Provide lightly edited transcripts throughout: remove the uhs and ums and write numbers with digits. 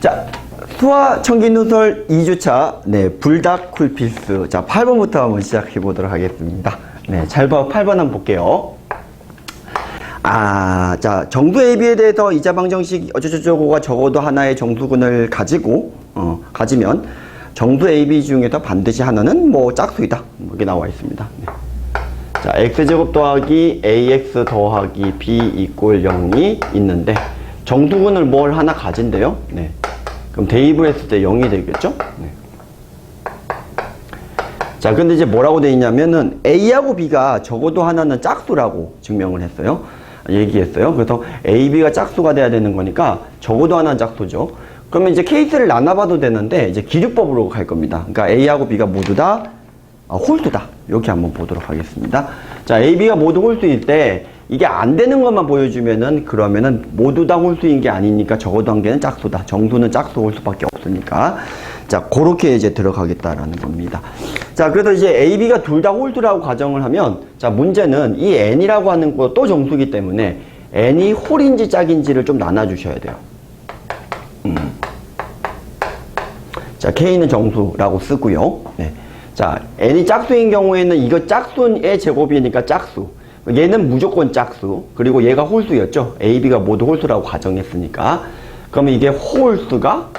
자, 수화 청기누설 2주차, 네, 불닭 쿨필스. 자, 8번부터 한번 시작해 보도록 하겠습니다. 네, 잘 봐, 8번 한번 볼게요. 자, 정수 AB에 대해서 이자 방정식 어쩌고저쩌고가 적어도 하나의 정수근을 가지면 정수 AB 중에서 반드시 하나는 뭐 짝수이다. 이렇게 나와 있습니다. 네. 자, x제곱 더하기 ax 더하기 b 이꼴 0이 있는데 정수근을 뭘 하나 가진대요. 네. 그럼 대입을 했을 때 0이 되겠죠? 네. 자, 근데 이제 뭐라고 돼 있냐면은 A하고 B가 적어도 하나는 짝수라고 증명을 했어요. 얘기했어요. 그래서 A, B가 짝수가 돼야 되는 거니까 적어도 하나는 짝수죠. 그러면 이제 케이스를 나눠봐도 되는데 이제 기류법으로 갈 겁니다. 그러니까 A하고 B가 모두 다 홀수다. 이렇게 한번 보도록 하겠습니다. 자, A, B가 모두 홀수일 때 이게 안 되는 것만 보여주면은 그러면은 모두 다 홀수인 게 아니니까 적어도 한 개는 짝수다. 정수는 짝수 홀수밖에 없으니까. 자, 그렇게 이제 들어가겠다라는 겁니다. 자, 그래서 이제 A, B가 둘 다 홀수라고 가정을 하면, 자, 문제는 이 N이라고 하는 거 또 정수기 때문에 N이 홀인지 짝인지를 좀 나눠주셔야 돼요. 자, K는 정수라고 쓰고요. 네. 자, N이 짝수인 경우에는 이거 짝수의 제곱이니까 짝수. 얘는 무조건 짝수. 그리고 얘가 홀수였죠. A, B가 모두 홀수라고 가정했으니까. 그러면 이게 홀수가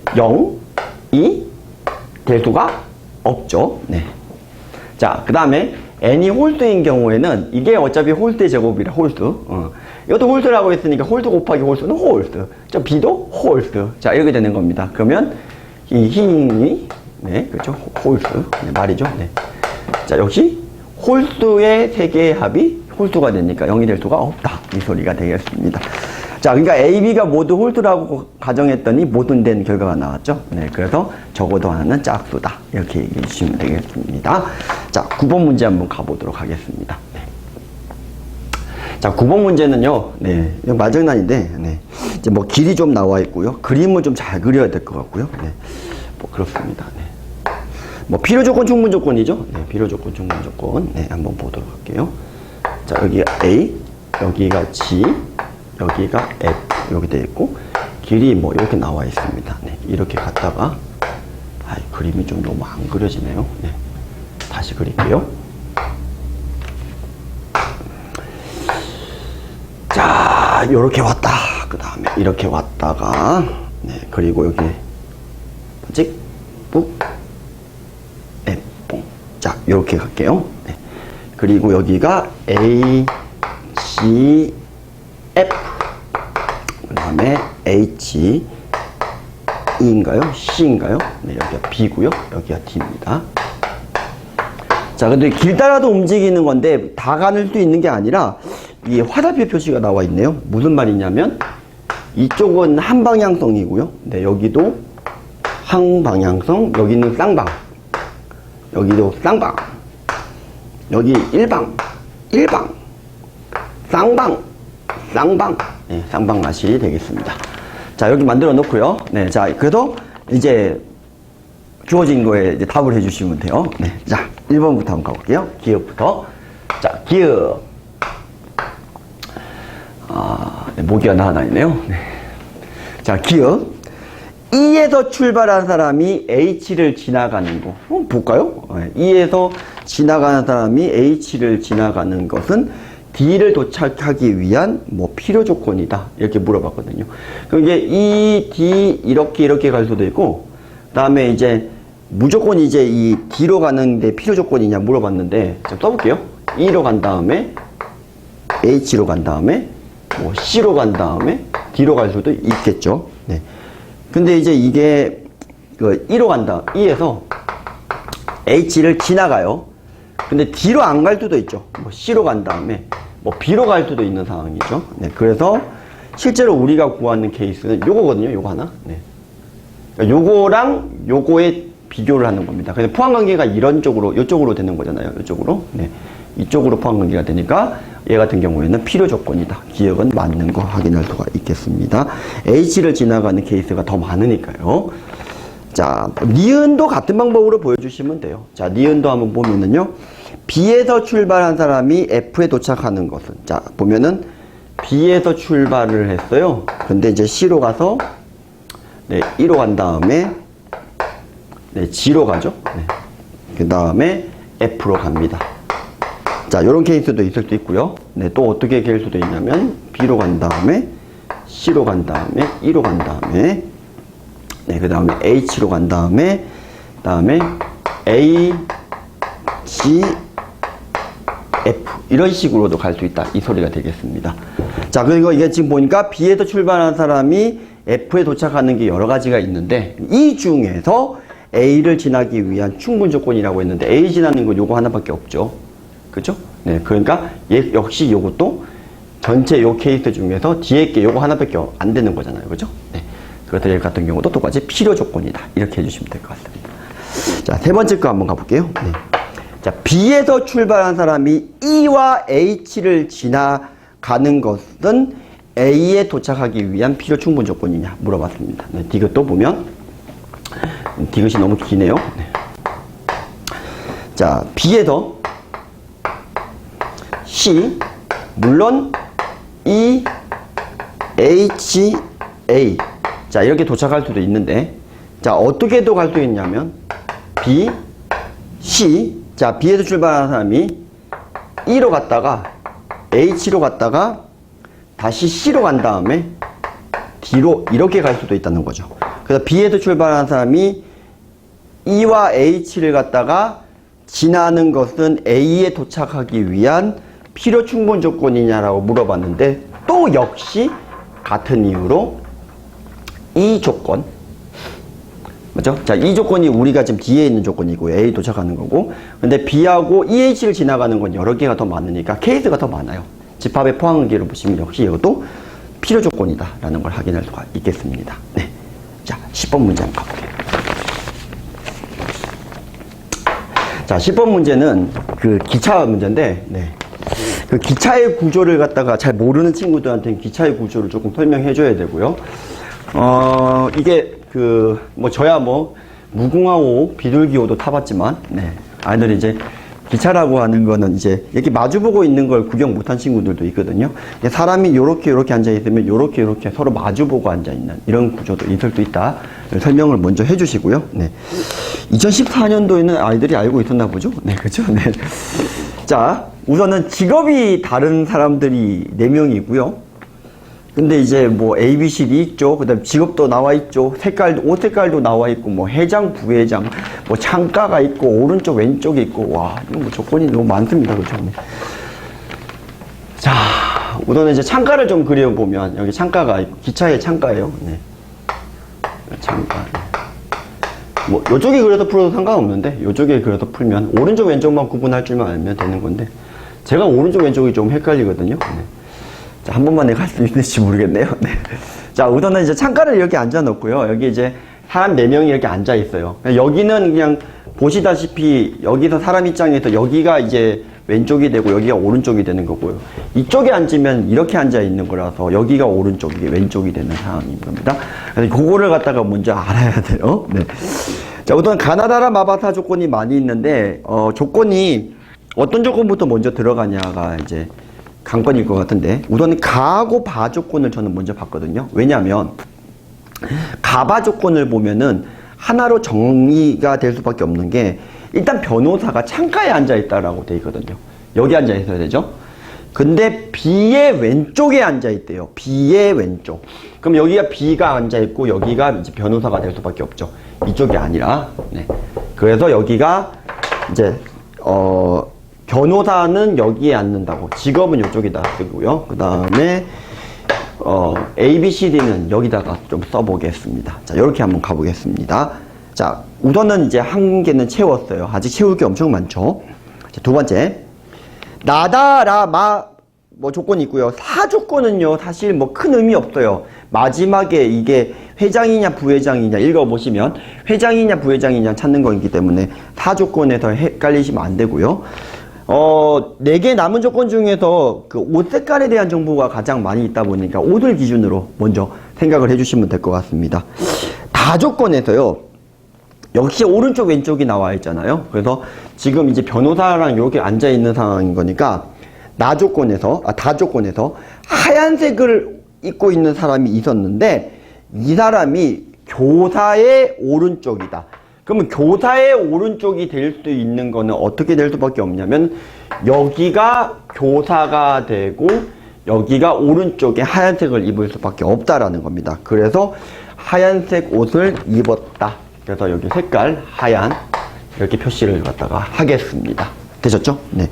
0이 될 수가 없죠. 네. 자, 그 다음에 n이 홀수인 경우에는 이게 어차피 홀수의 제곱이라 홀수. 이것도 홀수라고 했으니까 홀수 곱하기 홀수는 홀수. 자, b도 홀수. 자, 이렇게 되는 겁니다. 그러면 이 힘이 네, 그렇죠. 홀수. 네, 말이죠. 네. 자, 역시 홀수의 세 개의 합이 홀수가 되니까 0이 될 수가 없다. 이 소리가 되겠습니다. 자, 그러니까 A, B가 모두 홀수라고 가정했더니 모순된 결과가 나왔죠. 네, 그래서 적어도 하나는 짝수다. 이렇게 얘기해 주시면 되겠습니다. 자, 9번 문제 한번 가보도록 하겠습니다. 네. 자, 9번 문제는요, 네, 마정난인데, 네, 이제 뭐 길이 좀 나와 있고요. 그림을 좀 잘 그려야 될 것 같고요. 네, 뭐 그렇습니다. 네. 뭐 필요 조건, 충분 조건이죠. 네, 필요 조건, 충분 조건. 네, 한번 보도록 할게요. 자, 여기가 A, 여기가 G, 여기가 F, 여기 되어 있고, 길이 뭐 이렇게 나와 있습니다. 네, 이렇게 갔다가, 그림이 좀 너무 안 그려지네요. 네, 다시 그릴게요. 자, 요렇게 왔다. 그 다음에 이렇게 왔다가, 네, 그리고 여기, 찍, ปุ๊, F, 뽕. 자, 요렇게 갈게요. 네, 그리고 여기가 A, G, F, 그 다음에 H, E인가요? C인가요? 네, 여기가 B고요. 여기가 D입니다. 자, 근데 길 따라도 움직이는 건데 다 가는 수 있는 게 아니라 이 화살표 표시가 나와 있네요. 무슨 말이냐면 이쪽은 한방향성이고요. 네, 여기도 항방향성, 여기는 쌍방, 여기도 쌍방, 여기 일방, 쌍방, 네, 쌍방 맛이 되겠습니다. 자, 여기 만들어 놓고요. 네, 자, 그래서 이제 주어진 거에 이제 답을 해주시면 돼요. 네, 자, 1번부터 한번 가볼게요. 기억부터. 자, 기억. 네, 모기가 하나 있네요. 네. 자, 기억. E에서 출발한 사람이 H를 지나가는 거. 볼까요? 네, E에서 지나가는 사람이 H를 지나가는 것은 D를 도착하기 위한 뭐 필요 조건이다. 이렇게 물어봤거든요. 그럼 이게 E, D 이렇게 갈 수도 있고, 그다음에 이제 무조건 이제 이 D로 가는데 필요 조건이냐 물어봤는데, 좀 써볼게요. E로 간 다음에 H로 간 다음에 뭐 C로 간 다음에 D로 갈 수도 있겠죠. 네. 근데 이제 이게 그 E로 간다. E에서 H를 지나가요. 근데 D로 안 갈 수도 있죠. 뭐 C로 간 다음에 뭐 B로 갈 수도 있는 상황이죠. 네, 그래서 실제로 우리가 구하는 케이스는 요거거든요. 요거 하나. 네. 그러니까 요거랑 요거의 비교를 하는 겁니다. 그래서 포함관계가 이런 쪽으로, 요쪽으로 되는 거잖아요. 요쪽으로. 네. 이쪽으로 포함관계가 되니까 얘 같은 경우에는 필요 조건이다. 기억은 맞는 거 확인할 수가 있겠습니다. H를 지나가는 케이스가 더 많으니까요. 자, 니은도 같은 방법으로 보여주시면 돼요. 자, 니은도 한번 보면은요. B에서 출발한 사람이 F에 도착하는 것은, 자, 보면은 B에서 출발을 했어요. 근데 이제 C로 가서, 네, E로 간 다음에, 네, G로 가죠. 네. 그 다음에 F로 갑니다. 자, 요런 케이스도 있을 수 있고요. 네, 또 어떻게 될 수도 있냐면, B로 간 다음에, C로 간 다음에, E로 간 다음에, 네, 그 다음에 H로 간 다음에, A, G, F. 이런 식으로도 갈 수 있다. 이 소리가 되겠습니다. 자, 그리고 이게 지금 보니까 B에서 출발한 사람이 F에 도착하는 게 여러 가지가 있는데, 이 중에서 A를 지나기 위한 충분 조건이라고 했는데, A 지나는 건 요거 하나밖에 없죠. 그죠? 네, 그러니까 역시 요것도 전체 요 케이스 중에서 뒤에 게 요거 하나밖에 안 되는 거잖아요. 그죠? 네. 그래서 얘 같은 경우도 똑같이 필요 조건이다. 이렇게 해주시면 될 것 같습니다. 자, 세 번째 거 한번 가볼게요. 네. 자, B에서 출발한 사람이 E와 H를 지나가는 것은 A에 도착하기 위한 필요 충분 조건이냐 물어봤습니다. 네, 디귿도 보면 디귿이 너무 기네요. 네. 자, B에서 C, 물론 E, H, A. 자, 이렇게 도착할 수도 있는데, 자, 어떻게도 갈 수 있냐면 B, C. 자, B에서 출발하는 사람이 E로 갔다가 H로 갔다가 다시 C로 간 다음에 D로 이렇게 갈 수도 있다는 거죠. 그래서 B에서 출발하는 사람이 E와 H를 갔다가 지나는 것은 A에 도착하기 위한 필요 충분 조건이냐라고 물어봤는데, 또 역시 같은 이유로 이 조건, 맞죠? 자, 이 조건이 우리가 지금 뒤에 있는 조건이고 A 도착하는 거고, 근데 B하고 EH를 지나가는 건 여러 개가 더 많으니까 케이스가 더 많아요. 집합의 포항기를 보시면 역시 이것도 필요 조건이다 라는 걸 확인할 수가 있겠습니다. 네. 자, 10번 문제 한번 가볼게요. 자, 10번 문제는 그 기차 문제인데, 네. 그 기차의 구조를 갖다가 잘 모르는 친구들한테는 기차의 구조를 조금 설명해 줘야 되고요. 이게 저야 무궁화호, 비둘기호도 타봤지만, 네. 아이들이 이제 기차라고 하는 거는 이제 이렇게 마주보고 있는 걸 구경 못한 친구들도 있거든요. 사람이 요렇게 앉아있으면 요렇게 서로 마주보고 앉아있는 이런 구조도 있을 수 있다. 설명을 먼저 해주시고요. 네. 2014년도에는 아이들이 알고 있었나 보죠? 네, 그죠? 네. 자, 우선은 직업이 다른 사람들이 4명이고요. 근데 이제 A, B, C, D 있죠. 그 다음에 직업도 나와 있죠. 옷 색깔도 나와 있고, 회장, 부회장, 창가가 있고, 오른쪽, 왼쪽에 있고, 와, 이거 조건이 너무 많습니다. 그렇죠? 네. 자, 우선은 이제 창가를 좀 그려보면, 여기 창가가 있고, 기차의 창가예요. 네. 창가. 요쪽에 그려서 풀어도 상관없는데, 요쪽에 그려서 풀면, 오른쪽, 왼쪽만 구분할 줄만 알면 되는 건데, 제가 오른쪽, 왼쪽이 좀 헷갈리거든요. 네. 자, 한 번만 내가 할 수 있는지 모르겠네요. 네. 자, 우선은 이제 창가를 이렇게 앉아 놓고요. 여기 이제 사람 4명이 이렇게 앉아 있어요. 여기는 그냥 보시다시피 여기서 사람 입장에서 여기가 이제 왼쪽이 되고 여기가 오른쪽이 되는 거고요. 이쪽에 앉으면 이렇게 앉아 있는 거라서 여기가 오른쪽, 이게 왼쪽이 되는 상황인 겁니다. 그래서 그거를 갖다가 먼저 알아야 돼요. 네. 자, 우선 가나다라 마바사 조건이 많이 있는데, 조건이 어떤 조건부터 먼저 들어가냐가 이제 관건일 것 같은데, 우선 가하고 바 조건을 저는 먼저 봤거든요. 왜냐하면 가바 조건을 보면은 하나로 정의가 될 수밖에 없는 게, 일단 변호사가 창가에 앉아 있다라고 돼 있거든요. 여기 앉아 있어야 되죠. 근데 B의 왼쪽에 앉아 있대요. B의 왼쪽. 그럼 여기가 B가 앉아 있고 여기가 이제 변호사가 될 수밖에 없죠. 이쪽이 아니라. 네. 그래서 여기가 이제 변호사는 여기에 앉는다고, 직업은 이쪽에다 쓰고요. 그 다음에 A, B, C, D는 여기다가 좀 써보겠습니다. 자, 이렇게 한번 가보겠습니다. 자, 우선은 이제 한 개는 채웠어요. 아직 채울 게 엄청 많죠. 자, 두 번째, 나다라 마 조건이 있고요. 사 조건은요 사실 큰 의미 없어요. 마지막에 이게 회장이냐 부회장이냐 읽어보시면 회장이냐 부회장이냐 찾는 거이기 때문에 사 조건에서 헷갈리시면 안 되고요. 4개 남은 조건 중에서 그 옷 색깔에 대한 정보가 가장 많이 있다 보니까 옷을 기준으로 먼저 생각을 해주시면 될 것 같습니다. 다 조건에서요, 역시 오른쪽 왼쪽이 나와 있잖아요. 그래서 지금 이제 변호사랑 이렇게 앉아 있는 상황인 거니까 다조건에서 하얀색을 입고 있는 사람이 있었는데 이 사람이 교사의 오른쪽이다. 그러면 교사의 오른쪽이 될 수 있는 거는 어떻게 될 수밖에 없냐면 여기가 교사가 되고 여기가 오른쪽에 하얀색을 입을 수밖에 없다라는 겁니다. 그래서 하얀색 옷을 입었다. 그래서 여기 색깔 하얀 이렇게 표시를 갖다가 하겠습니다. 되셨죠? 네.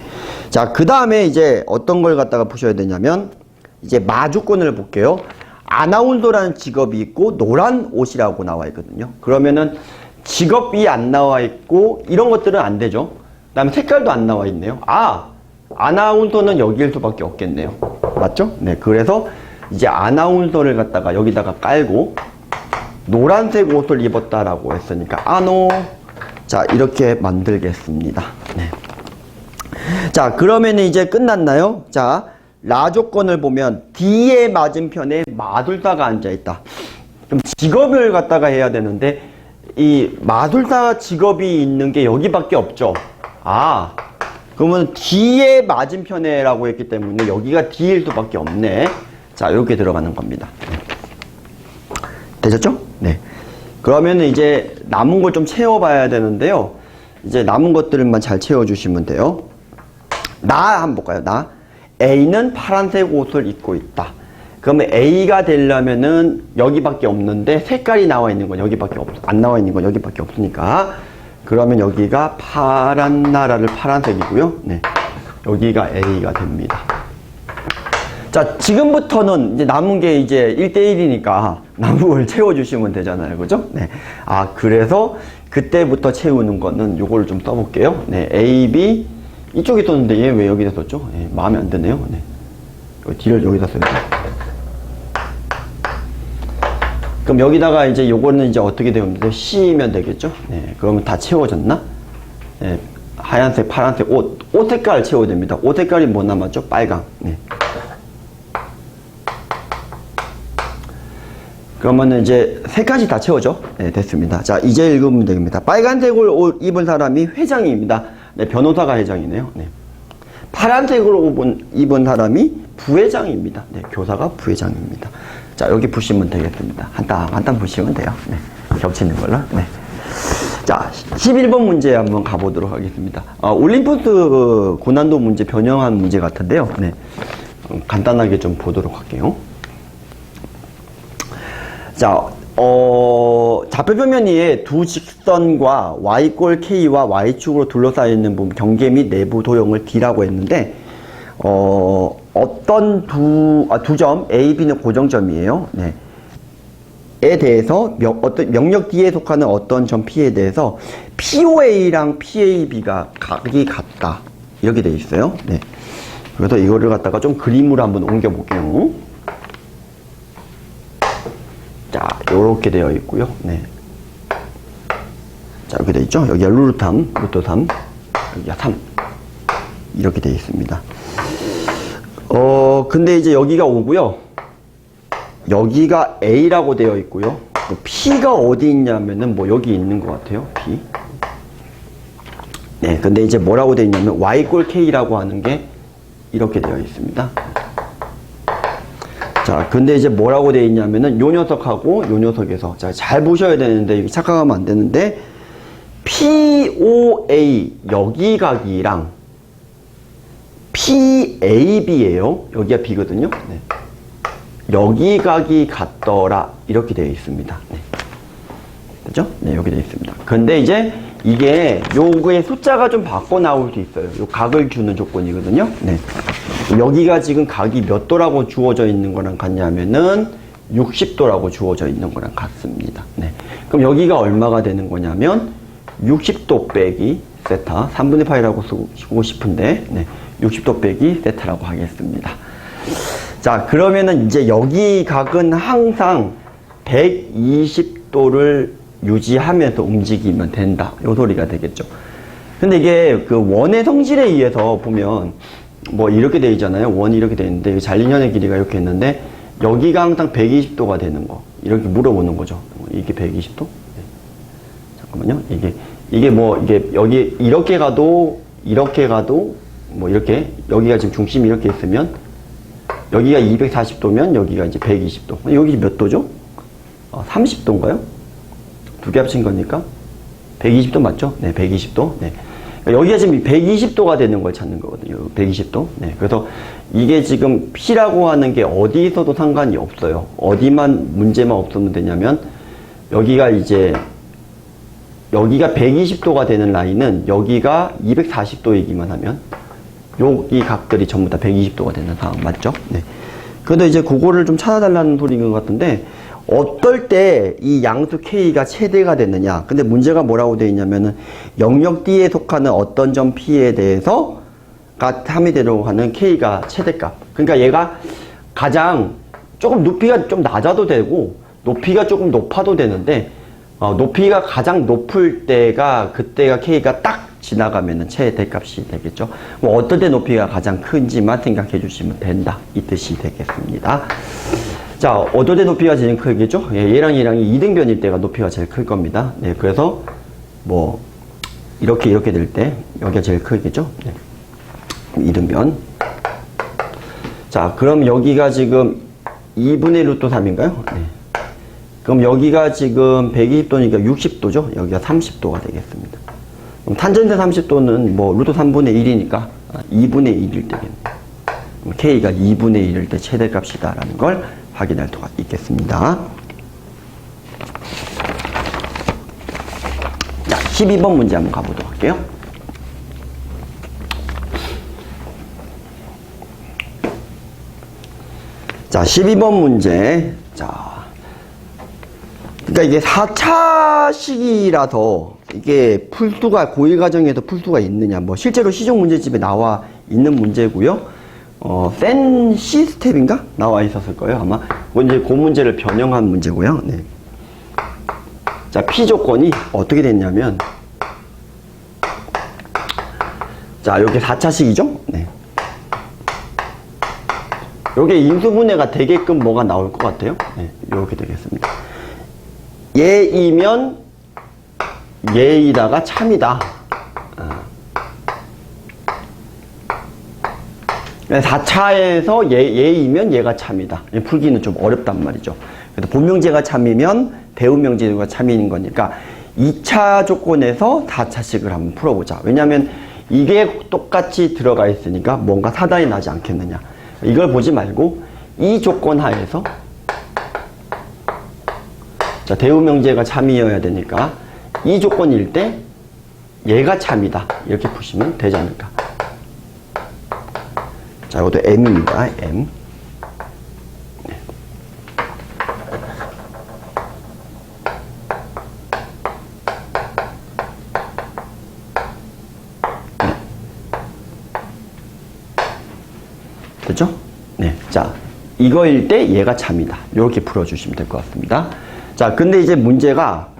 자, 그 다음에 이제 어떤 걸 갖다가 보셔야 되냐면 이제 마주권을 볼게요. 아나운서라는 직업이 있고 노란 옷이라고 나와 있거든요. 그러면은 직업이 안 나와 있고 이런 것들은 안 되죠. 그 다음에 색깔도 안 나와 있네요. 아나운서는 여기일 수밖에 없겠네요. 맞죠? 네. 그래서 이제 아나운서를 갖다가 여기다가 깔고 노란색 옷을 입었다라고 했으니까 자, 이렇게 만들겠습니다. 네. 자, 그러면 이제 끝났나요? 자, 라조건을 보면 D의 맞은편에 마술사가 앉아있다. 그럼 직업을 갖다가 해야 되는데 이 마술사 직업이 있는 게 여기밖에 없죠. 그러면 D의 맞은편에라고 했기 때문에 여기가 D일 수밖에 없네. 자, 이렇게 들어가는 겁니다. 되셨죠? 네. 그러면 이제 남은 걸 좀 채워봐야 되는데요. 이제 남은 것들만 잘 채워주시면 돼요. 한번 볼까요? A는 파란색 옷을 입고 있다. 그러면 A가 되려면은 여기밖에 없는데 색깔이 나와 있는 건 여기밖에 안 나와 있는 건 여기밖에 없으니까 그러면 여기가 파란 나라를 파란색이고요. 네. 여기가 A가 됩니다. 자, 지금부터는 이제 남은 게 이제 1대1이니까 남은 걸 채워주시면 되잖아요. 그죠? 네. 그래서 그때부터 채우는 거는 요거를 좀 써볼게요. 네. A, B. 이쪽에 썼는데 얘 왜 여기다 썼죠? 네. 마음에 안 드네요. 네. D를 여기다 써야 돼요. 그럼 여기다가 이제 요거는 이제 어떻게 되면 C면 되겠죠? 네. 그러면 다 채워졌나? 네. 하얀색, 파란색 옷 색깔 채워야 됩니다. 옷 색깔이 뭐 남았죠? 빨강. 네. 그러면은 이제 세 가지 다 채워져. 네, 됐습니다. 자, 이제 읽으면 됩니다. 빨간색을 옷 입은 사람이 회장입니다. 네, 변호사가 회장이네요. 네. 파란색으로 입은 사람이 부회장입니다. 네, 교사가 부회장입니다. 자, 여기 보시면 되겠습니다. 한 땀 보시면 돼요. 네, 겹치는 걸로. 네. 자, 11번 문제 한번 가보도록 하겠습니다. 올림푸스 고난도 문제 변형한 문제 같은데요. 네, 간단하게 좀 보도록 할게요. 자, 좌표표면 위에 두 직선과 y꼴 k와 y축으로 둘러싸여 있는 부분 경계 및 내부 도형을 D라고 했는데 어떤 두 점 A, B는 고정점이에요. 네. 에 대해서 어떤 명령 D에 속하는 어떤 점 P에 대해서 POA랑 PAB가 각이 같다. 이렇게 되어 있어요. 네. 그래서 이거를 갖다가 좀 그림으로 한번 옮겨 볼게요. 자, 요렇게 되어 있고요. 네. 자, 이렇게 되어 있죠? 여기가 루트 3, 여기가 3. 이렇게 되어 있습니다. 근데 이제 여기가 5고요. 여기가 A라고 되어 있고요. P가 어디 있냐면은 뭐 여기 있는 것 같아요. P. 네, 근데 이제 뭐라고 되어 있냐면 Y꼴 K라고 하는 게 이렇게 되어 있습니다. 자, 근데 이제 뭐라고 되어 있냐면은 요 녀석하고 요 녀석에서 자, 잘 보셔야 되는데 이게 착각하면 안 되는데 POA 여기 각이랑 PAB예요. 여기가 B거든요. 네. 여기 각이 같더라 이렇게 되어 있습니다. 네. 그죠? 네, 여기 되어 있습니다. 근데 이제 이게 요거의 숫자가 좀 바꿔 나올 수 있어요. 요 각을 주는 조건이거든요. 네. 여기가 지금 각이 몇 도라고 주어져 있는 거랑 같냐면은 60도라고 주어져 있는 거랑 같습니다. 네. 그럼 여기가 얼마가 되는 거냐면 60도 빼기 세타 3분의 파이라고 쓰고 싶은데 네. 60도 빼기 세타라고 하겠습니다. 자, 그러면은 이제 여기 각은 항상 120도를 유지하면서 움직이면 된다. 요 소리가 되겠죠. 근데 이게 그 원의 성질에 의해서 보면 뭐 이렇게 돼 있잖아요. 원이 이렇게 돼 있는데 잘린현의 길이가 이렇게 있는데 여기가 항상 120도가 되는 거. 이렇게 물어보는 거죠. 이게 120도? 네. 잠깐만요. 이게 뭐 이게 여기 이렇게 가도 뭐 이렇게 여기가 지금 중심이 이렇게 있으면 여기가 240도면 여기가 이제 120도. 여기 몇 도죠? 30도인가요? 두 개 합친 거니까 120도 맞죠? 네, 120도. 네. 여기가 지금 120도가 되는 걸 찾는 거거든요. 120도. 네. 그래서 이게 지금 P라고 하는 게 어디 있어도 상관이 없어요. 어디만 문제만 없으면 되냐면 여기가 이제 여기가 120도가 되는 라인은 여기가 240도이기만 하면 여기 각들이 전부 다 120도가 되는 상황 맞죠? 네. 그래도 이제 그거를 좀 찾아달라는 소리인 것 같은데 어떨 때 이 양수 K가 최대가 됐느냐. 근데 문제가 뭐라고 되어 있냐면은 영역 D에 속하는 어떤 점 P에 대해서 함의대로 하는 K가 최대값. 그러니까 얘가 가장 조금 높이가 좀 낮아도 되고 높이가 조금 높아도 되는데 높이가 가장 높을 때가 그때가 K가 딱 지나가면은 최대값이 되겠죠. 뭐 어떨 때 높이가 가장 큰지만 생각해 주시면 된다. 이 뜻이 되겠습니다. 자, 어떨 때 높이가 제일 크겠죠? 예, 얘랑 얘랑이 이등변일 때가 높이가 제일 클 겁니다. 네, 그래서 뭐 이렇게 될 때 여기가 제일 크겠죠? 네. 이등변. 자, 그럼 여기가 지금 2분의 루트 3인가요? 네. 그럼 여기가 지금 120도니까 60도죠? 여기가 30도가 되겠습니다. 그럼 탄젠트 30도는 뭐 루트 3분의 1이니까 2분의 1일 때겠네요. K가 2분의 1일 때 최대값이다라는 걸 확인할 수가 있겠습니다. 자, 12번 문제 한번 가보도록 할게요. 자, 12번 문제. 자, 그러니까 이게 4차식이라서 이게 풀수가 고일 과정에서 풀수가 있느냐. 뭐 실제로 시중 문제집에 나와 있는 문제고요. 센 C스텝인가? 나와 있었을 거예요, 아마. 이제 그 문제를 변형한 문제고요. 네. 자, P 조건이 어떻게 됐냐면, 자, 여기 4차식이죠? 네. 요게 인수분해가 되게끔 뭐가 나올 것 같아요? 네, 이렇게 되겠습니다. 얘이면 얘이다가 참이다. 4차에서 얘이면 얘가 참이다. 풀기는 좀 어렵단 말이죠. 그래서 본명제가 참이면 대운명제가 참인 거니까 2차 조건에서 4차식을 한번 풀어보자. 왜냐하면 이게 똑같이 들어가 있으니까 뭔가 사단이 나지 않겠느냐. 이걸 보지 말고 이 조건 하에서 자, 대운명제가 참이어야 되니까 이 조건일 때 얘가 참이다. 이렇게 푸시면 되지 않을까. 자, 이것도 M입니다. M. 네. 됐죠? 네. 자, 이거일 때 얘가 참이다. 이렇게 풀어주시면 될 것 같습니다. 자, 근데 이제 문제가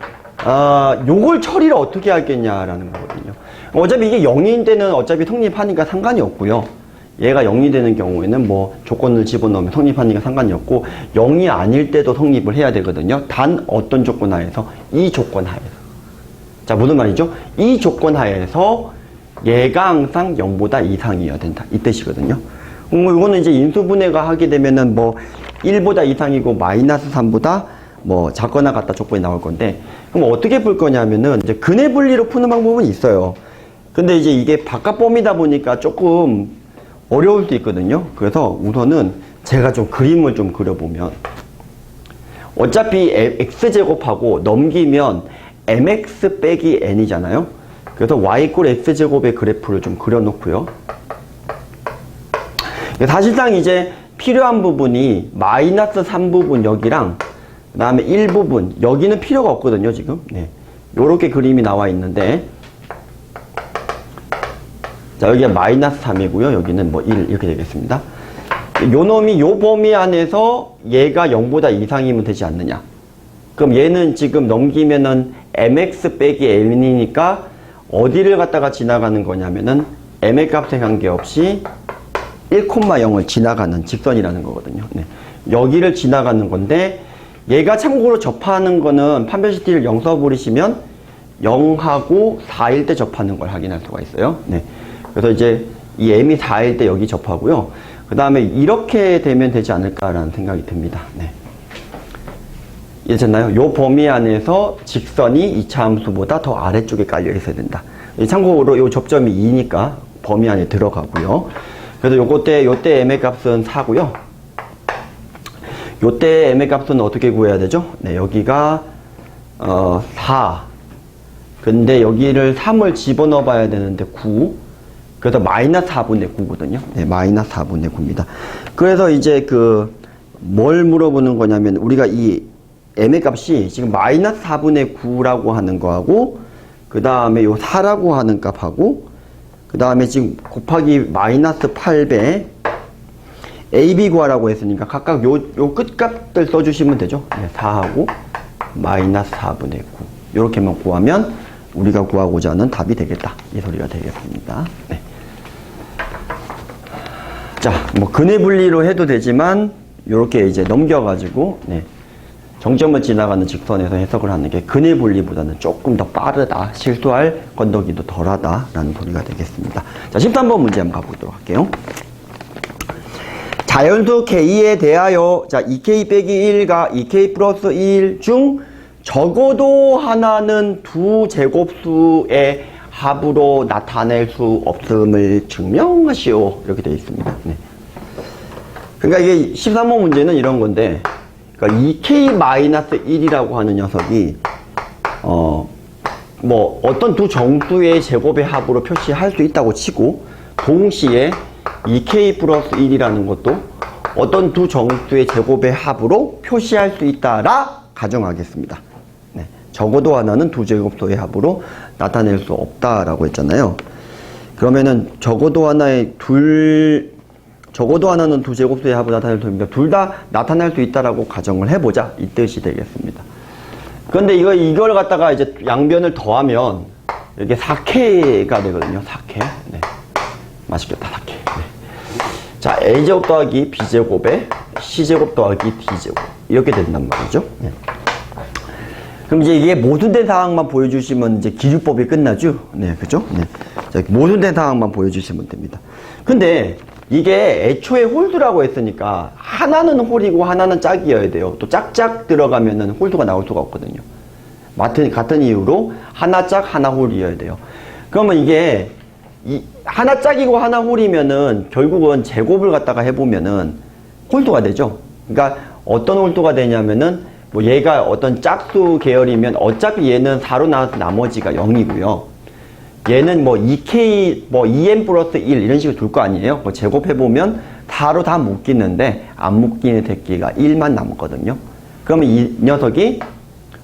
요걸 처리를 어떻게 하겠냐라는 거거든요. 어차피 이게 0인 때는 어차피 성립하니까 상관이 없고요. 얘가 0이 되는 경우에는 뭐 조건을 집어넣으면 성립하니까 상관이 없고 0이 아닐 때도 성립을 해야 되거든요. 단 어떤 조건 하에서? 이 조건 하에서. 자, 무슨 말이죠? 이 조건 하에서 얘가 항상 0보다 이상이어야 된다. 이 뜻이거든요. 이거는 이제 인수분해가 하게 되면은 뭐 1보다 이상이고 마이너스 3보다 뭐 작거나 같다 조건이 나올 건데, 그럼 어떻게 풀 거냐면은 이제 근해 분리로 푸는 방법은 있어요. 근데 이제 이게 바깥범위다 보니까 조금 어려울 수 있거든요. 그래서 우선은 제가 좀 그림을 좀 그려보면 어차피 x제곱하고 넘기면 mx 빼기 n이잖아요. 그래서 y 꼴 x제곱의 그래프를 좀 그려놓고요. 사실상 이제 필요한 부분이 마이너스 3부분 여기랑 그 다음에 1부분 여기는 필요가 없거든요 지금. 네. 요렇게 그림이 나와 있는데, 자, 여기가 마이너스 3이고요. 여기는 뭐 1 이렇게 되겠습니다. 요 놈이 요 범위 안에서 얘가 0보다 이상이면 되지 않느냐. 그럼 얘는 지금 넘기면은 mx 빼기 n이니까 어디를 갖다가 지나가는 거냐면은 m의 값에 관계없이 1,0을 지나가는 직선이라는 거거든요. 네. 여기를 지나가는 건데, 얘가 참고로 접하는 거는 판별시티를 0 써버리시면 0하고 4일 때 접하는 걸 확인할 수가 있어요. 네. 그래서 이제 이 m이 4일 때 여기 접하고요. 그 다음에 이렇게 되면 되지 않을까라는 생각이 듭니다. 네. 이해됐나요? 요 범위 안에서 직선이 2차 함수보다 더 아래쪽에 깔려 있어야 된다. 참고로 요 접점이 2니까 범위 안에 들어가고요. 그래서 요때 m의 값은 4고요. 요때 m의 값은 어떻게 구해야 되죠? 네, 여기가 4. 근데 여기를 3을 집어넣어 봐야 되는데 9. 그래서 마이너스 4분의 9거든요. 네, 마이너스 4분의 9입니다. 그래서 이제 뭘 물어보는 거냐면 우리가 이 m의 값이 지금 마이너스 4분의 9라고 하는 거하고 그 다음에 요 4라고 하는 값하고 그 다음에 지금 곱하기 마이너스 8배 AB 구하라고 했으니까 각각 요 끝값들 써주시면 되죠. 네, 4하고 마이너스 4분의 9 요렇게만 구하면 우리가 구하고자 하는 답이 되겠다. 이 소리가 되겠습니다. 네. 자, 뭐 근해 분리로 해도 되지만 요렇게 이제 넘겨가지고 네. 정점을 지나가는 직선에서 해석을 하는 게 근해 분리보다는 조금 더 빠르다. 실수할 건더기도 덜하다라는 소리가 되겠습니다. 자, 13번 문제 한번 가보도록 할게요. 자연수 K에 대하여 자 2K 빼기 1과 2K 플러스 1 중 적어도 하나는 두 제곱수의 합으로 나타낼 수 없음을 증명하시오. 이렇게 되어 있습니다. 네. 그러니까 이게 13번 문제는 이런 건데 그러니까 2K-1이라고 하는 녀석이 뭐 어떤 두 정수의 제곱의 합으로 표시할 수 있다고 치고 동시에 2K 플러스 1이라는 것도 어떤 두 정수의 제곱의 합으로 표시할 수 있다라 가정하겠습니다. 네. 적어도 하나는 두 제곱수의 합으로 나타낼 수 없다라고 했잖아요. 그러면은 적어도 하나는 두 제곱수의 합으로 나타낼 수 있습니다. 둘 다 나타낼 수 있다라고 가정을 해보자. 이 뜻이 되겠습니다. 그런데 이걸 갖다가 이제 양변을 더하면 이게 4K가 되거든요. 4K. 네. 맛있겠다. 4K. 네. 자, A제곱 더하기 B제곱에 C제곱 더하기 D제곱. 이렇게 된단 말이죠. 네. 그럼 이제 이게 모순된 상황만 보여주시면 이제 기준법이 끝나죠? 네, 그죠? 네. 자, 모순된 상황만 보여주시면 됩니다. 근데 이게 애초에 홀수라고 했으니까 하나는 홀이고 하나는 짝이어야 돼요. 또 짝짝 들어가면은 홀수가 나올 수가 없거든요. 같은 이유로 하나 짝, 하나 홀이어야 돼요. 그러면 이게 하나 짝이고 하나 홀이면은 결국은 제곱을 갖다가 해보면은 홀수가 되죠. 그러니까 어떤 홀수가 되냐면은 뭐 얘가 어떤 짝수 계열이면 어차피 얘는 4로 나와서 나머지가 0이고요. 얘는 뭐 2K, 뭐 2M 플러스 1 이런 식으로 둘 거 아니에요? 뭐 제곱해보면 4로 다 묶이는데 안 묶이는 새끼가 1만 남았거든요. 그러면 이 녀석이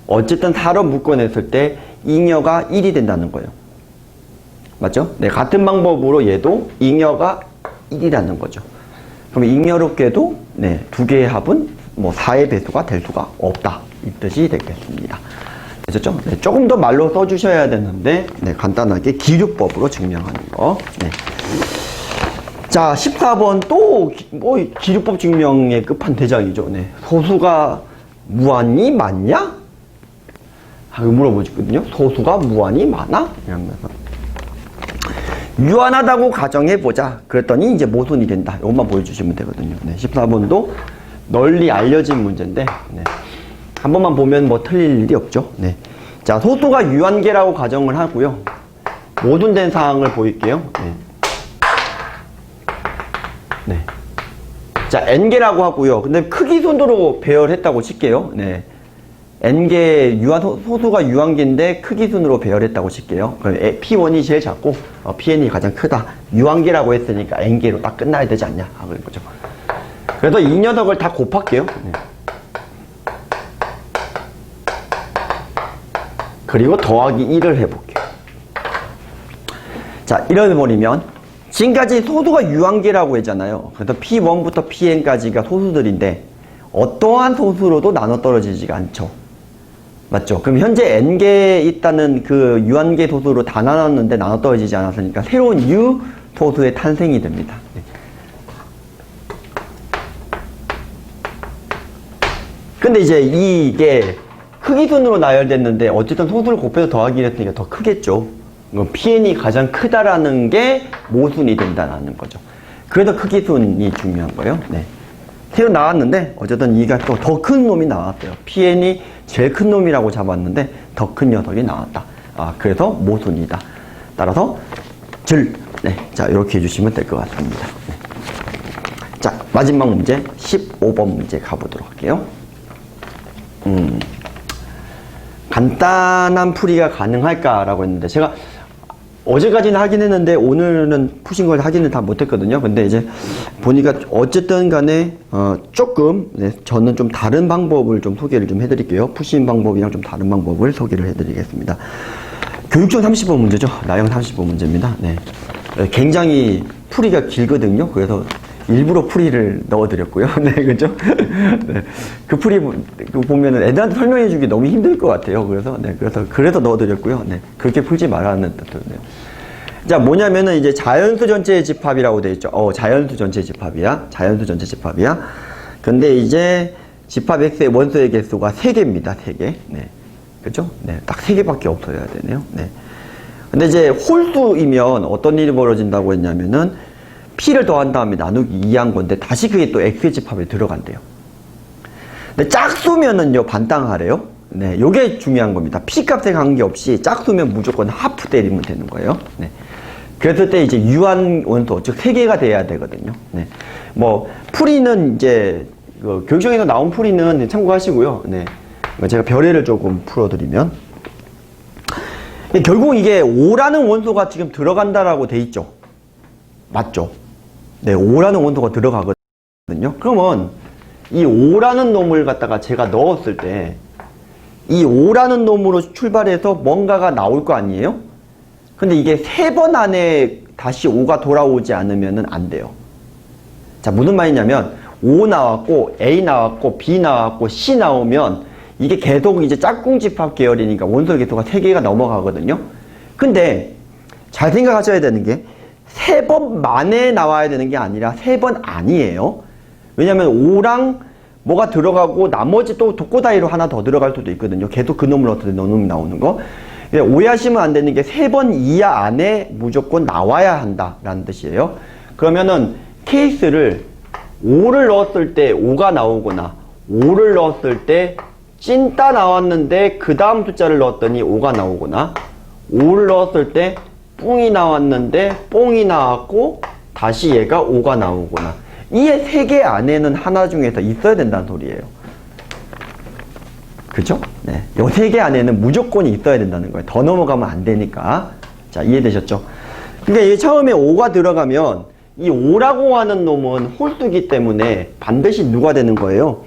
어쨌든 4로 묶어냈을 때 잉여가 1이 된다는 거예요. 맞죠? 네, 같은 방법으로 얘도 잉여가 1이라는 거죠. 그럼 잉여롭게도 네, 두 개의 합은 뭐 4의 배수가 될 수가 없다. 이 뜻이 되겠습니다. 되셨죠? 네, 조금 더 말로 써주셔야 되는데 네, 간단하게 기류법으로 증명하는 거. 네. 자, 14번 또 뭐 기류법 증명의 끝판대장이죠. 네. 소수가 무한히 많냐? 하고 물어보거든요. 소수가 무한히 많아? 이러면서 유한하다고 가정해보자. 그랬더니 이제 모순이 된다. 이것만 보여주시면 되거든요. 네, 14번도 널리 알려진 문제인데 네. 한 번만 보면 뭐 틀릴 일이 없죠. 네. 자, 소수가 유한계라고 가정을 하고요. 모순된 사항을 보일게요. 네. 네. 자, n개라고 하고요. 근데 크기 순으로 배열했다고 칠게요. 네. n개 소수가 유한계인데 크기 순으로 배열했다고 칠게요. 그럼 p1이 제일 작고 pn이 가장 크다. 유한계라고 했으니까 n개로 딱 끝나야 되지 않냐 하고 거죠. 그래서 이 녀석을 다 곱할게요. 네. 그리고 더하기 1을 해볼게요. 자, 이렇게 버리면 지금까지 소수가 유한계라고 했잖아요. 그래서 P1부터 Pn까지가 소수들인데 어떠한 소수로도 나눠 떨어지지가 않죠. 맞죠? 그럼 현재 N개 있다는 그 유한계 소수로 다 나눴는데 나눠 떨어지지 않았으니까 새로운 U 소수의 탄생이 됩니다. 네. 근데 이제 이게 크기 순으로 나열됐는데 어쨌든 소수를 곱해서 더하기 했으니까 더 크겠죠. PN이 가장 크다라는 게 모순이 된다는 거죠. 그래서 크기순이 중요한 거예요. 네. 새로 나왔는데 어쨌든 이가 또 더 큰 놈이 나왔어요. PN이 제일 큰 놈이라고 잡았는데 더 큰 녀석이 나왔다. 그래서 모순이다. 따라서 네. 자, 이렇게 해주시면 될 것 같습니다. 네. 자, 마지막 문제 15번 문제 가보도록 할게요. 간단한 풀이가 가능할까라고 했는데 제가 어제까지는 하긴 했는데 오늘은 푸신 걸 하기는 다 못했거든요. 근데 이제 보니까 어쨌든 간에 조금 저는 좀 다른 방법을 좀 소개를 좀 해드릴게요. 푸신 방법이랑 좀 다른 방법을 소개를 해드리겠습니다. 교육청 30번 문제죠. 나형 30번 문제입니다. 네. 굉장히 풀이가 길거든요. 그래서 일부러 풀이를 넣어드렸고요. 네, 그죠? 네. 그 풀이 보면은 애들한테 설명해주기 너무 힘들 것 같아요. 그래서 넣어드렸고요. 네. 그렇게 풀지 말라는 뜻으로. 네. 자, 뭐냐면은 이제 자연수 전체의 집합이라고 되어 있죠. 자연수 전체 집합이야. 자연수 전체 집합이야. 근데 이제 집합 X의 원소의 개수가 3개입니다. 3개. 네. 그죠? 네. 딱 3개밖에 없어야 되네요. 네. 근데 이제 홀수이면 어떤 일이 벌어진다고 했냐면은 P를 더한 다음에 나누기 2한 건데 다시 그게 또 X의 집합에 들어간대요. 근데 짝수면은요 반땅하래요. 네, 요게 중요한 겁니다. P 값에 관계없이 짝수면 무조건 하프 때리면 되는 거예요. 네. 그랬을 때 이제 유한 원소, 즉 3개가 돼야 되거든요. 네. 뭐 풀이는 이제 교육청에서 나온 풀이는 참고하시고요. 네. 제가 별애를 조금 풀어드리면 결국 이게 5라는 원소가 지금 들어간다라고 돼 있죠. 맞죠? 네, 5라는 원소가 들어가거든요. 그러면 이 5라는 놈을 갖다가 제가 넣었을 때 이 5라는 놈으로 출발해서 뭔가가 나올 거 아니에요? 근데 이게 3번 안에 다시 5가 돌아오지 않으면 안 돼요. 자, 무슨 말이냐면 5 나왔고 A 나왔고 B 나왔고 C 나오면 이게 계속 이제 짝꿍 집합 계열이니까 원소 개수가 3개가 넘어가거든요. 근데 잘 생각하셔야 되는 게 3번 만에 나와야 되는 게 아니라 3번 아니에요. 왜냐면 5랑 뭐가 들어가고 나머지 또 독고다이로 하나 더 들어갈 수도 있거든요. 계속 그 놈을 어떻게 넣으면 나오는 거. 오해하시면 안 되는 게 3번 이하 안에 무조건 나와야 한다라는 뜻이에요. 그러면은 케이스를 5를 넣었을 때 5가 나오거나 5를 넣었을 때 찐따 나왔는데 그 다음 숫자를 넣었더니 5가 나오거나 5를 넣었을 때 뽕이 나왔는데 뽕이 나왔고 다시 얘가 5가 나오거나 이 3개 안에는 하나 중에서 있어야 된다는 소리예요. 그죠? 네. 요 3개 안에는 무조건 있어야 된다는 거예요. 더 넘어가면 안 되니까. 자, 이해되셨죠? 그러니까 이게 처음에 5가 들어가면 이 5라고 하는 놈은 홀수기 때문에 반드시 누가 되는 거예요?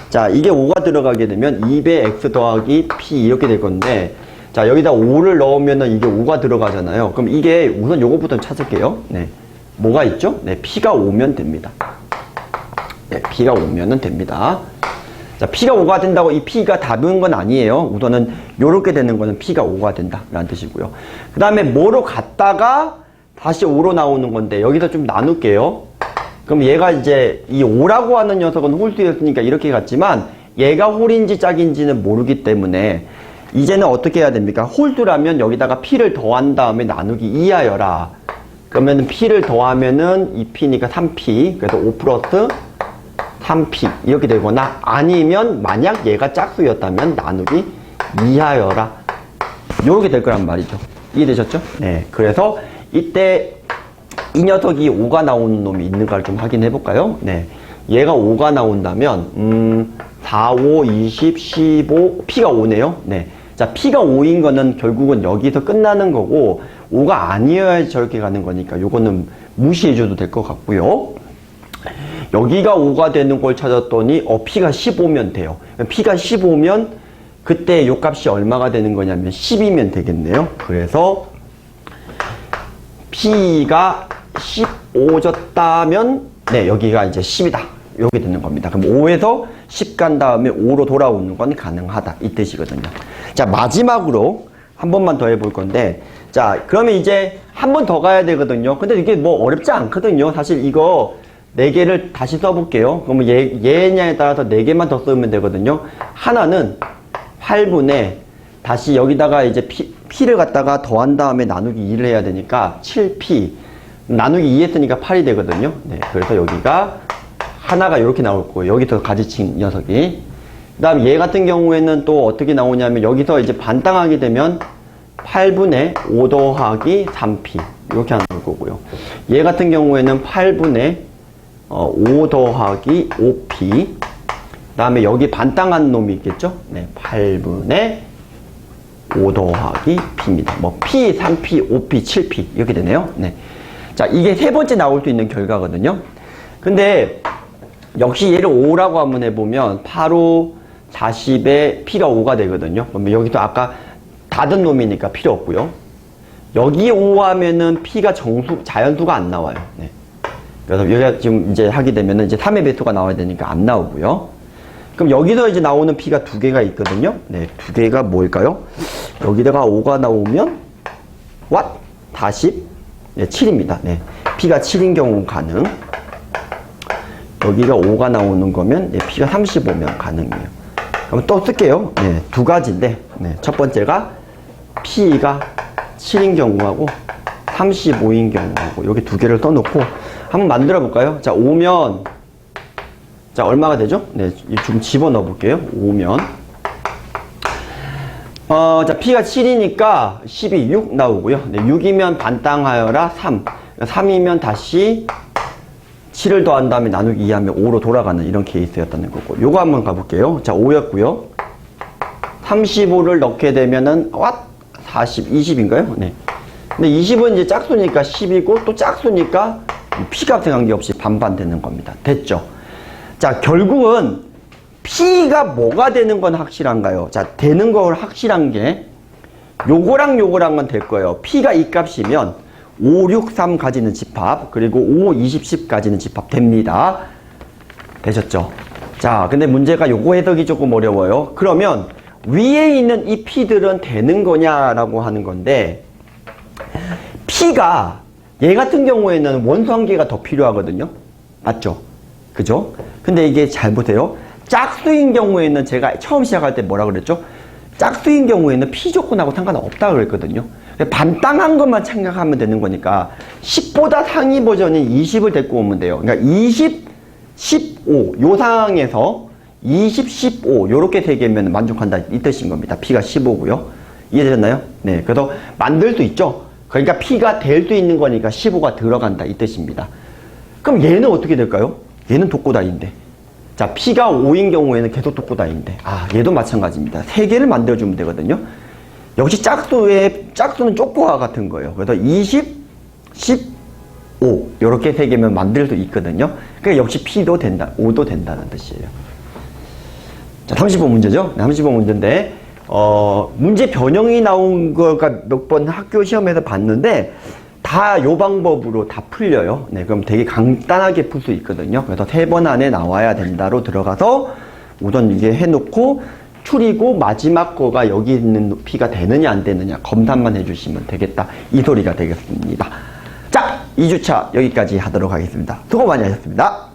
자, 이게 5가 들어가게 되면 2배 X 더하기 P 이렇게 될 건데 자, 여기다 5를 넣으면은 이게 5가 들어가잖아요. 그럼 이게 우선 요거부터 찾을게요. 네. 뭐가 있죠? 네, P가 5면 됩니다. 네, P가 5면은 됩니다. 자, P가 5가 된다고 이 P가 답인 건 아니에요. 우선은 요렇게 되는 거는 P가 5가 된다 라는 뜻이고요. 그 다음에 뭐로 갔다가 다시 5로 나오는 건데 여기서 좀 나눌게요. 그럼 얘가 이제 이 5라고 하는 녀석은 홀수였으니까 이렇게 갔지만 얘가 홀인지 짝인지는 모르기 때문에 이제는 어떻게 해야 됩니까? 홀수라면 여기다가 P를 더한 다음에 나누기 2하여라. 그러면 P를 더하면은 2P니까 3P. 그래서 5 플러스 3P. 이렇게 되거나 아니면 만약 얘가 짝수였다면 나누기 2하여라. 이렇게 될 거란 말이죠. 이해되셨죠? 네. 그래서 이때 이 녀석이 5가 나오는 놈이 있는가를 좀 확인해 볼까요? 네. 얘가 5가 나온다면 4, 5, 20, 15, P가 5네요. 네. 자, P가 5인 거는 결국은 여기서 끝나는 거고 5가 아니어야 저렇게 가는 거니까 요거는 무시해 줘도 될 것 같고요. 여기가 5가 되는 걸 찾았더니 P가 15면 돼요. P가 15면 그때 요 값이 얼마가 되는 거냐면 10이면 되겠네요. 그래서 P가 15졌다면 네, 여기가 이제 10이다. 이렇게 되는 겁니다. 그럼 5에서 10 간 다음에 5로 돌아오는 건 가능하다. 이 뜻이거든요. 자, 마지막으로 한 번만 더 해볼 건데 자, 그러면 이제 한 번 더 가야 되거든요. 근데 이게 뭐 어렵지 않거든요. 사실 이거 4개를 다시 써볼게요. 그러면 얘냐에 따라서 4개만 더 쓰면 되거든요. 하나는 8분의 다시 여기다가 이제 P를 갖다가 더한 다음에 나누기 2를 해야 되니까 7P. 나누기 2 했으니까 8이 되거든요. 네, 그래서 여기가 하나가 이렇게 나올 거예요. 여기서 가지친 녀석이. 그 다음 얘 같은 경우에는 또 어떻게 나오냐면 여기서 이제 반땅하게 되면 8분의 5 더하기 3P. 이렇게 나올 거고요. 얘 같은 경우에는 8분의 5 더하기 5P. 그 다음에 여기 반땅한 놈이 있겠죠? 네, 8분의 5 더하기 P입니다. 뭐 P, 3P, 5P, 7P 이렇게 되네요. 네. 자, 이게 세 번째 나올 수 있는 결과거든요. 근데 역시 얘를 5라고 한번 해보면 8, 5, 40에 P가 5가 되거든요. 그러면 여기도 아까 닫은 놈이니까 필요 없고요. 여기 5 하면은 P가 자연수가 안 나와요. 네. 그래서 여기가 지금 이제 하게 되면은 이제 3의 배수가 나와야 되니까 안 나오고요. 그럼 여기서 이제 나오는 P가 두 개가 있거든요. 네, 두 개가 뭘까요? 여기다가 5가 나오면 what? 40? 네, 7입니다. 네, P가 7인 경우 가능. 여기가 5가 나오는 거면 네, P가 35면 가능해요. 그럼 또 쓸게요. 네, 두 가지인데 네, 첫 번째가 P가 7인 경우하고 35인 경우하고 여기 두 개를 써놓고 한번 만들어 볼까요? 자, 5면 자, 얼마가 되죠? 네, 좀 집어넣어 볼게요. 5면 자, P가 7이니까 12, 6 나오고요. 네, 6이면 반땅하여라 3. 3이면 다시 7을 더한 다음에 나누기 2하면 5로 돌아가는 이런 케이스였다는 거고. 요거 한번 가볼게요. 자, 5였고요. 35를 넣게 되면은 40, 20인가요? 네. 근데 20은 이제 짝수니까 10이고 또 짝수니까 P값에 관계없이 반반 되는 겁니다. 됐죠? 자, 결국은 P가 뭐가 되는 건 확실한가요? 자, 되는 걸 확실한 게 요거랑 요거랑은 될 거예요. P가 이 값이면 5, 6, 3 가지는 집합, 그리고 5, 20, 10 가지는 집합 됩니다. 되셨죠? 자, 근데 문제가 요거 해석이 조금 어려워요. 그러면 위에 있는 이 P들은 되는 거냐라고 하는 건데 P가 얘 같은 경우에는 원수 한 개가 더 필요하거든요. 맞죠? 그죠? 근데 이게 잘 보세요. 짝수인 경우에는 제가 처음 시작할 때 뭐라 그랬죠? 짝수인 경우에는 P 조건하고 상관없다고 그랬거든요. 반땅한 것만 생각하면 되는 거니까 10보다 상위 버전인 20을 데리고 오면 돼요. 그러니까 20, 15 요 상황에서 20, 15 요렇게 세 개면 만족한다 이 뜻인 겁니다. P가 15고요. 이해되셨나요? 네, 그래서 만들 수 있죠. 그러니까 P가 될 수 있는 거니까 15가 들어간다 이 뜻입니다. 그럼 얘는 어떻게 될까요? 얘는 독고다이인데. 자, P가 5인 경우에는 계속 독고다이인데. 아, 얘도 마찬가지입니다. 3개를 만들어주면 되거든요. 역시 짝수는 쪽보와 같은 거예요. 그래서 20, 15 요렇게 3개면 만들 수 있거든요. 그러니까 역시 P도 된다, 5도 된다는 뜻이에요. 자, 35 문제죠? 네, 35 문제인데 문제 변형이 나온 거가 몇 번 학교 시험에서 봤는데 다 요 방법으로 다 풀려요. 네, 그럼 되게 간단하게 풀 수 있거든요. 그래서 3번 안에 나와야 된다로 들어가서 우선 이게 해놓고 추리고 마지막 거가 여기 있는 P가 되느냐 안 되느냐 검사만 해주시면 되겠다. 이 소리가 되겠습니다. 자, 2주차 여기까지 하도록 하겠습니다. 수고 많이 하셨습니다.